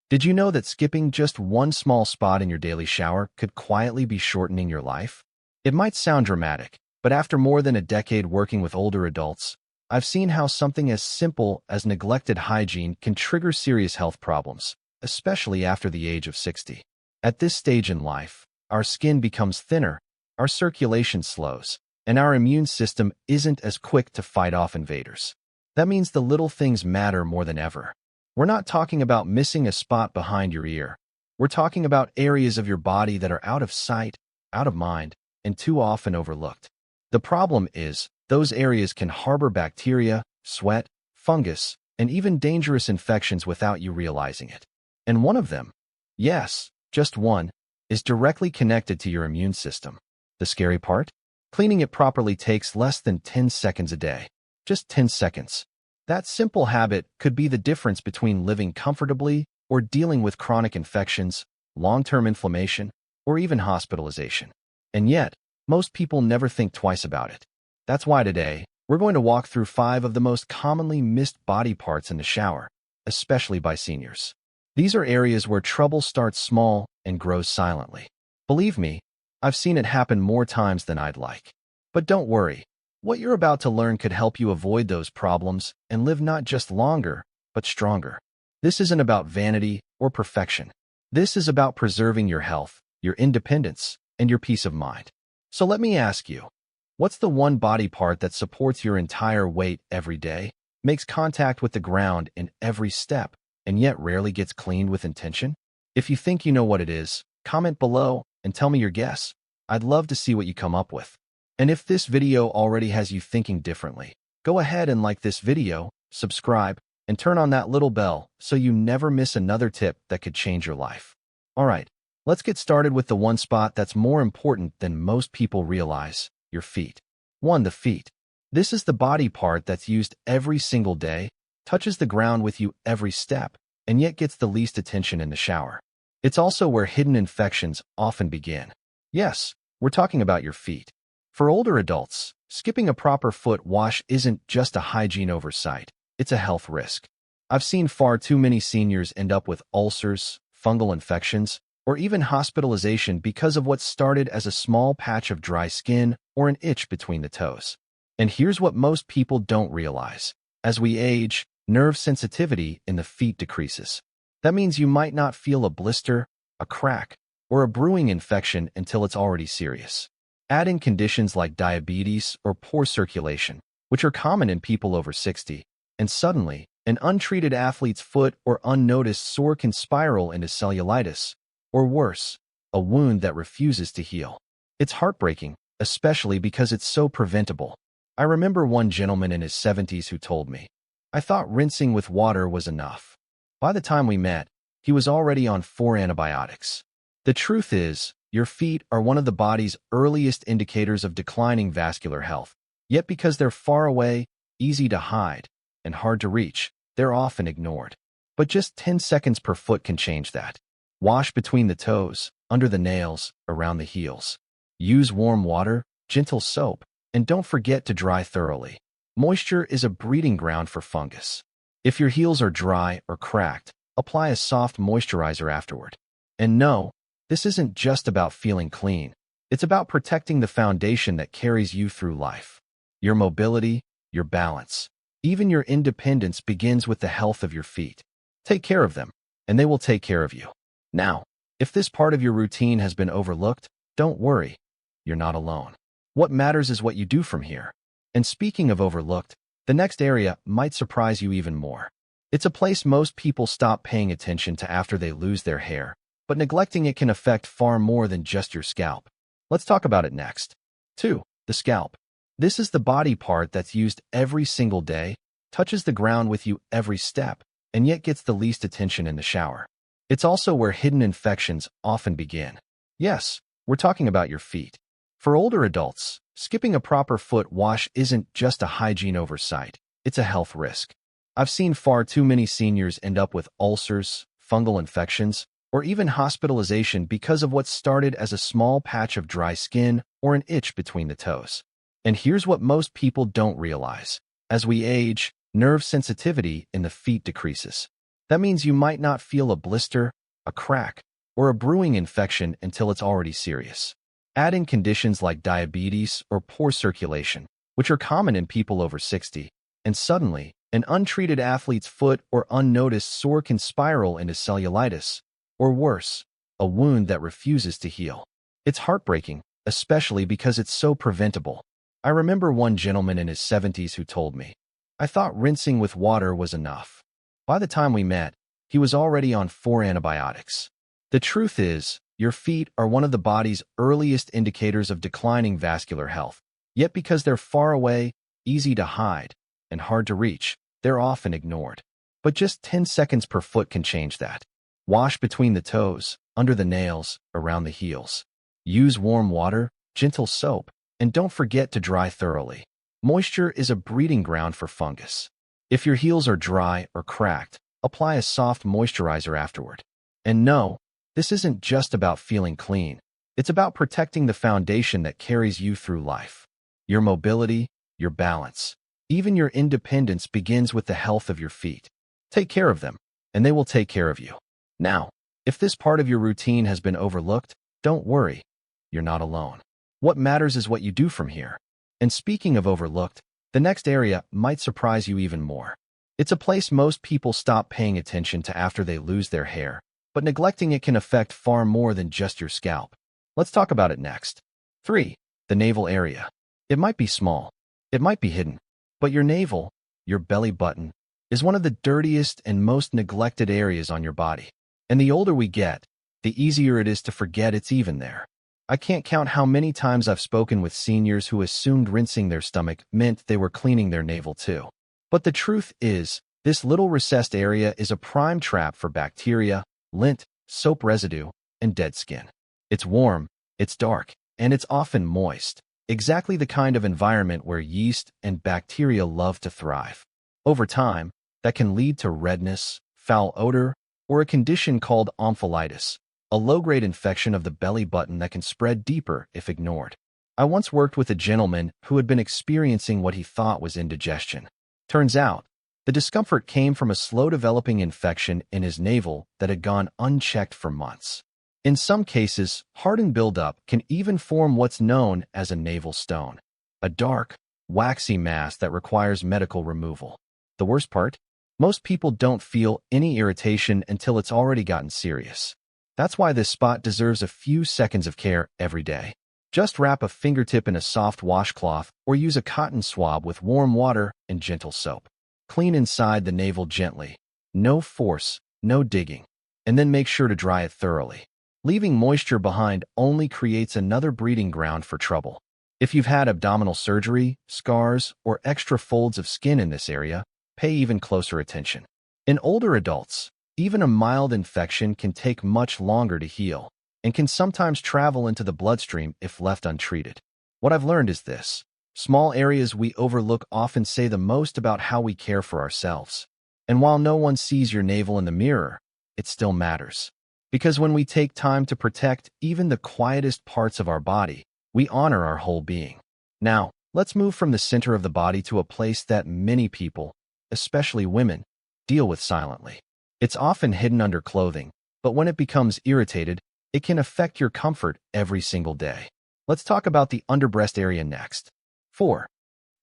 Did you know that skipping just one small spot in your daily shower could quietly be shortening your life? It might sound dramatic, but after more than a decade working with older adults, I've seen how something as simple as neglected hygiene can trigger serious health problems, especially after the age of 60. At this stage in life, our skin becomes thinner, our circulation slows, and our immune system isn't as quick to fight off invaders. That means the little things matter more than ever. We're not talking about missing a spot behind your ear. We're talking about areas of your body that are out of sight, out of mind, and too often overlooked. The problem is, those areas can harbor bacteria, sweat, fungus, and even dangerous infections without you realizing it. And one of them, yes, just one, is directly connected to your immune system. The scary part? Cleaning it properly takes less than 10 seconds a day. Just 10 seconds. That simple habit could be the difference between living comfortably or dealing with chronic infections, long-term inflammation, or even hospitalization. And yet, most people never think twice about it. That's why today, we're going to walk through 5 of the most commonly missed body parts in the shower, especially by seniors. These are areas where trouble starts small and grows silently. Believe me, I've seen it happen more times than I'd like. But don't worry. What you're about to learn could help you avoid those problems and live not just longer, but stronger. This isn't about vanity or perfection. This is about preserving your health, your independence, and your peace of mind. So let me ask you, what's the one body part that supports your entire weight every day, makes contact with the ground in every step, and yet rarely gets cleaned with intention? If you think you know what it is, comment below and tell me your guess. I'd love to see what you come up with. And if this video already has you thinking differently, go ahead and like this video, subscribe, and turn on that little bell so you never miss another tip that could change your life. Alright, let's get started with the one spot that's more important than most people realize, your feet. 1. The feet. This is the body part that's used every single day, touches the ground with you every step, and yet gets the least attention in the shower. It's also where hidden infections often begin. Yes, we're talking about your feet. For older adults, skipping a proper foot wash isn't just a hygiene oversight, it's a health risk. I've seen far too many seniors end up with ulcers, fungal infections, or even hospitalization because of what started as a small patch of dry skin or an itch between the toes. And here's what most people don't realize. As we age, nerve sensitivity in the feet decreases. That means you might not feel a blister, a crack, or a brewing infection until it's already serious. Add in conditions like diabetes or poor circulation, which are common in people over 60, and suddenly, an untreated athlete's foot or unnoticed sore can spiral into cellulitis, or worse, a wound that refuses to heal. It's heartbreaking, especially because it's so preventable. I remember one gentleman in his 70s who told me, "I thought rinsing with water was enough." By the time we met, he was already on 4 antibiotics. The truth is, your feet are one of the body's earliest indicators of declining vascular health. Yet because they're far away, easy to hide, and hard to reach, they're often ignored. But just 10 seconds per foot can change that. Wash between the toes, under the nails, around the heels. Use warm water, gentle soap, and don't forget to dry thoroughly. Moisture is a breeding ground for fungus. If your heels are dry or cracked, apply a soft moisturizer afterward. And no, this isn't just about feeling clean. It's about protecting the foundation that carries you through life. Your mobility, your balance, even your independence begins with the health of your feet. Take care of them, and they will take care of you. Now, if this part of your routine has been overlooked, don't worry. You're not alone. What matters is what you do from here. And speaking of overlooked, the next area might surprise you even more. It's a place most people stop paying attention to after they lose their hair, but neglecting it can affect far more than just your scalp. Let's talk about it next. 2. The scalp. This is the body part that's used every single day, touches the ground with you every step, and yet gets the least attention in the shower. It's also where hidden infections often begin. Yes, we're talking about your feet. For older adults, skipping a proper foot wash isn't just a hygiene oversight, it's a health risk. I've seen far too many seniors end up with ulcers, fungal infections, or even hospitalization because of what started as a small patch of dry skin or an itch between the toes. And here's what most people don't realize. As we age, nerve sensitivity in the feet decreases. That means you might not feel a blister, a crack, or a brewing infection until it's already serious. Add in conditions like diabetes or poor circulation, which are common in people over 60, and suddenly, an untreated athlete's foot or unnoticed sore can spiral into cellulitis, or worse, a wound that refuses to heal. It's heartbreaking, especially because it's so preventable. I remember one gentleman in his 70s who told me, "I thought rinsing with water was enough." By the time we met, he was already on 4 antibiotics. The truth is, your feet are one of the body's earliest indicators of declining vascular health. Yet because they're far away, easy to hide, and hard to reach, they're often ignored. But just 10 seconds per foot can change that. Wash between the toes, under the nails, around the heels. Use warm water, gentle soap, and don't forget to dry thoroughly. Moisture is a breeding ground for fungus. If your heels are dry or cracked, apply a soft moisturizer afterward. And no, this isn't just about feeling clean. It's about protecting the foundation that carries you through life. Your mobility, your balance, even your independence begins with the health of your feet. Take care of them, and they will take care of you. Now, if this part of your routine has been overlooked, don't worry. You're not alone. What matters is what you do from here. And speaking of overlooked, the next area might surprise you even more. It's a place most people stop paying attention to after they lose their hair, but neglecting it can affect far more than just your scalp. Let's talk about it next. 3. The navel area. It might be small, it might be hidden, but your navel, your belly button, is one of the dirtiest and most neglected areas on your body. And the older we get, the easier it is to forget it's even there. I can't count how many times I've spoken with seniors who assumed rinsing their stomach meant they were cleaning their navel too. But the truth is, this little recessed area is a prime trap for bacteria, lint, soap residue, and dead skin. It's warm, it's dark, and it's often moist. Exactly the kind of environment where yeast and bacteria love to thrive. Over time, that can lead to redness, foul odor, or a condition called omphalitis, a low-grade infection of the belly button that can spread deeper if ignored. I once worked with a gentleman who had been experiencing what he thought was indigestion. Turns out, the discomfort came from a slow-developing infection in his navel that had gone unchecked for months. In some cases, hardened buildup can even form what's known as a navel stone, a dark, waxy mass that requires medical removal. The worst part? Most people don't feel any irritation until it's already gotten serious. That's why this spot deserves a few seconds of care every day. Just wrap a fingertip in a soft washcloth or use a cotton swab with warm water and gentle soap. Clean inside the navel gently. No force, no digging. And then make sure to dry it thoroughly. Leaving moisture behind only creates another breeding ground for trouble. If you've had abdominal surgery, scars, or extra folds of skin in this area, pay even closer attention. In older adults, even a mild infection can take much longer to heal and can sometimes travel into the bloodstream if left untreated. What I've learned is this: small areas we overlook often say the most about how we care for ourselves. And while no one sees your navel in the mirror, it still matters. Because when we take time to protect even the quietest parts of our body, we honor our whole being. Now, let's move from the center of the body to a place that many people, especially women, deal with silently. It's often hidden under clothing, but when it becomes irritated, it can affect your comfort every single day. Let's talk about the underbreast area next. 4.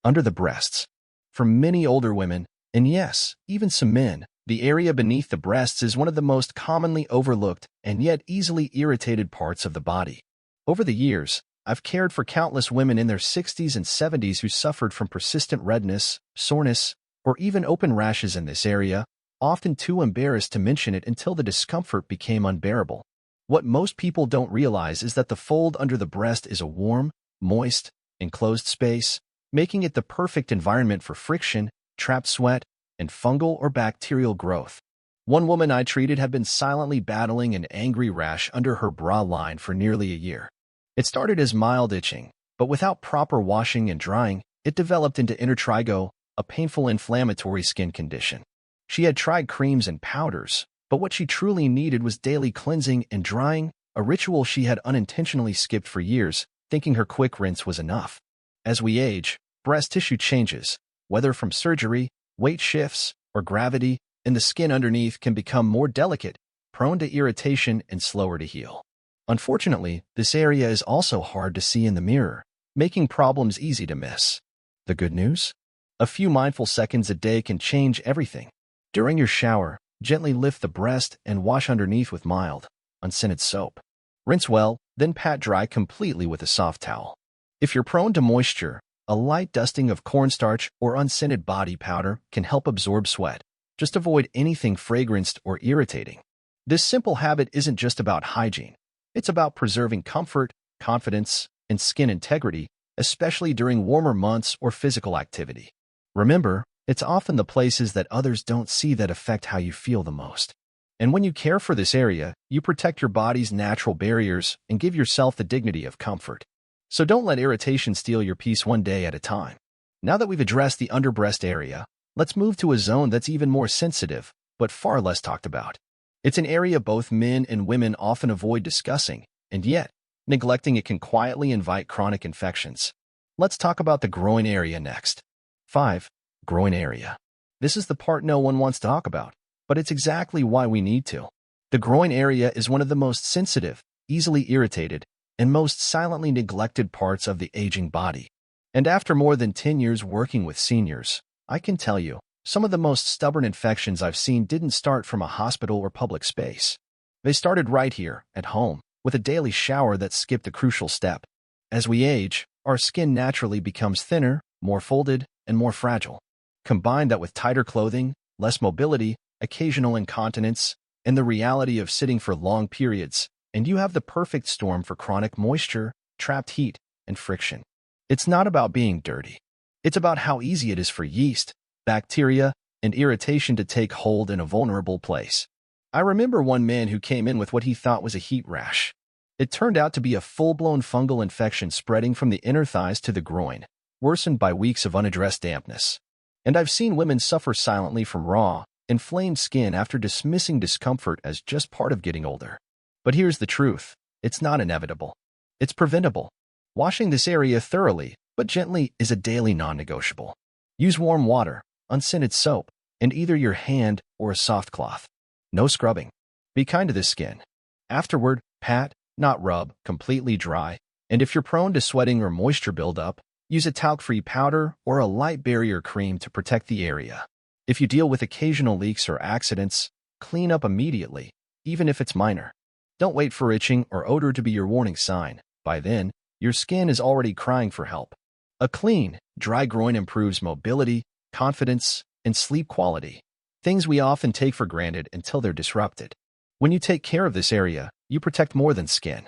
Under the breasts. For many older women, and yes, even some men, the area beneath the breasts is one of the most commonly overlooked and yet easily irritated parts of the body. Over the years, I've cared for countless women in their 60s and 70s who suffered from persistent redness, soreness, or even open rashes in this area, often too embarrassed to mention it until the discomfort became unbearable. What most people don't realize is that the fold under the breast is a warm, moist, enclosed space, making it the perfect environment for friction, trapped sweat, and fungal or bacterial growth. One woman I treated had been silently battling an angry rash under her bra line for nearly a year. It started as mild itching, but without proper washing and drying, it developed into intertrigo, a painful inflammatory skin condition. She had tried creams and powders, but what she truly needed was daily cleansing and drying, a ritual she had unintentionally skipped for years, thinking her quick rinse was enough. As we age, breast tissue changes, whether from surgery, weight shifts, or gravity, and the skin underneath can become more delicate, prone to irritation, and slower to heal. Unfortunately, this area is also hard to see in the mirror, making problems easy to miss. The good news? A few mindful seconds a day can change everything. During your shower, gently lift the breast and wash underneath with mild, unscented soap. Rinse well, then pat dry completely with a soft towel. If you're prone to moisture, a light dusting of cornstarch or unscented body powder can help absorb sweat. Just avoid anything fragranced or irritating. This simple habit isn't just about hygiene. It's about preserving comfort, confidence, and skin integrity, especially during warmer months or physical activity. Remember, it's often the places that others don't see that affect how you feel the most. And when you care for this area, you protect your body's natural barriers and give yourself the dignity of comfort. So don't let irritation steal your peace one day at a time. Now that we've addressed the underbreast area, let's move to a zone that's even more sensitive, but far less talked about. It's an area both men and women often avoid discussing, and yet, neglecting it can quietly invite chronic infections. Let's talk about the groin area next. 5. Groin area. This is the part no one wants to talk about, but it's exactly why we need to. The groin area is one of the most sensitive, easily irritated, and most silently neglected parts of the aging body. And after more than 10 years working with seniors, I can tell you, some of the most stubborn infections I've seen didn't start from a hospital or public space. They started right here, at home, with a daily shower that skipped a crucial step. As we age, our skin naturally becomes thinner, more folded, and more fragile. Combine that with tighter clothing, less mobility, occasional incontinence, and the reality of sitting for long periods, and you have the perfect storm for chronic moisture, trapped heat, and friction. It's not about being dirty. It's about how easy it is for yeast, bacteria, and irritation to take hold in a vulnerable place. I remember one man who came in with what he thought was a heat rash. It turned out to be a full-blown fungal infection spreading from the inner thighs to the groin, worsened by weeks of unaddressed dampness. And I've seen women suffer silently from raw, inflamed skin after dismissing discomfort as just part of getting older. But here's the truth. It's not inevitable. It's preventable. Washing this area thoroughly, but gently, is a daily non-negotiable. Use warm water, unscented soap, and either your hand or a soft cloth. No scrubbing. Be kind to the skin. Afterward, pat, not rub, completely dry, and if you're prone to sweating or moisture buildup, use a talc-free powder or a light barrier cream to protect the area. If you deal with occasional leaks or accidents, clean up immediately, even if it's minor. Don't wait for itching or odor to be your warning sign. By then, your skin is already crying for help. A clean, dry groin improves mobility, confidence, and sleep quality, things we often take for granted until they're disrupted. When you take care of this area, you protect more than skin.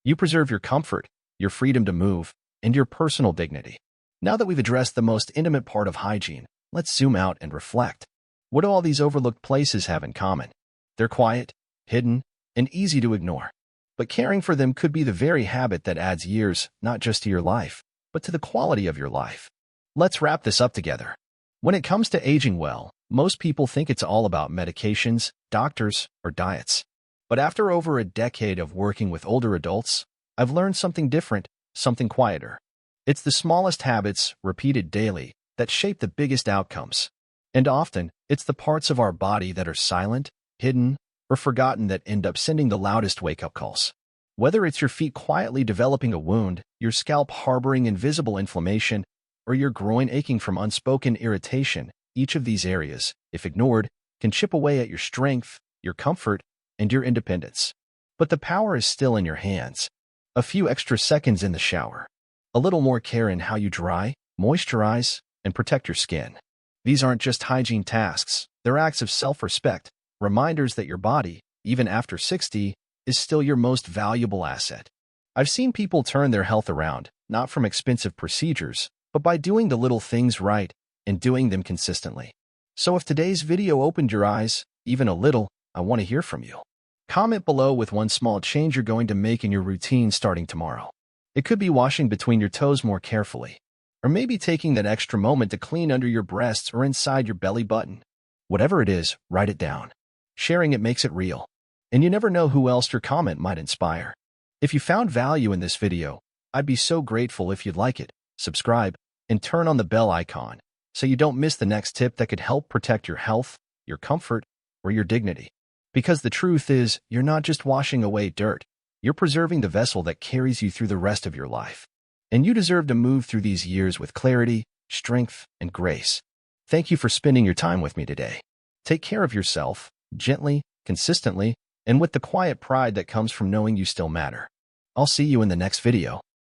You preserve your comfort, your freedom to move, and your personal dignity. Now that we've addressed the most intimate part of hygiene, let's zoom out and reflect. What do all these overlooked places have in common? They're quiet, hidden, and easy to ignore. But caring for them could be the very habit that adds years, not just to your life, but to the quality of your life. Let's wrap this up together. When it comes to aging well, most people think it's all about medications, doctors, or diets. But after over a decade of working with older adults, I've learned something different, something quieter. It's the smallest habits, repeated daily, that shape the biggest outcomes. And often, it's the parts of our body that are silent, hidden, or forgotten that end up sending the loudest wake-up calls. Whether it's your feet quietly developing a wound, your scalp harboring invisible inflammation, or your groin aching from unspoken irritation, each of these areas, if ignored, can chip away at your strength, your comfort, and your independence. But the power is still in your hands. A few extra seconds in the shower. A little more care in how you dry, moisturize, and protect your skin. These aren't just hygiene tasks, they're acts of self-respect, reminders that your body, even after 60, is still your most valuable asset. I've seen people turn their health around, not from expensive procedures, but by doing the little things right and doing them consistently. So if today's video opened your eyes, even a little, I want to hear from you. Comment below with one small change you're going to make in your routine starting tomorrow. It could be washing between your toes more carefully, or maybe taking that extra moment to clean under your breasts or inside your belly button. Whatever it is, write it down. Sharing it makes it real. And you never know who else your comment might inspire. If you found value in this video, I'd be so grateful if you'd like it, subscribe, and turn on the bell icon so you don't miss the next tip that could help protect your health, your comfort, or your dignity. Because the truth is, you're not just washing away dirt, you're preserving the vessel that carries you through the rest of your life. And you deserve to move through these years with clarity, strength, and grace. Thank you for spending your time with me today. Take care of yourself, gently, consistently, and with the quiet pride that comes from knowing you still matter. I'll see you in the next video.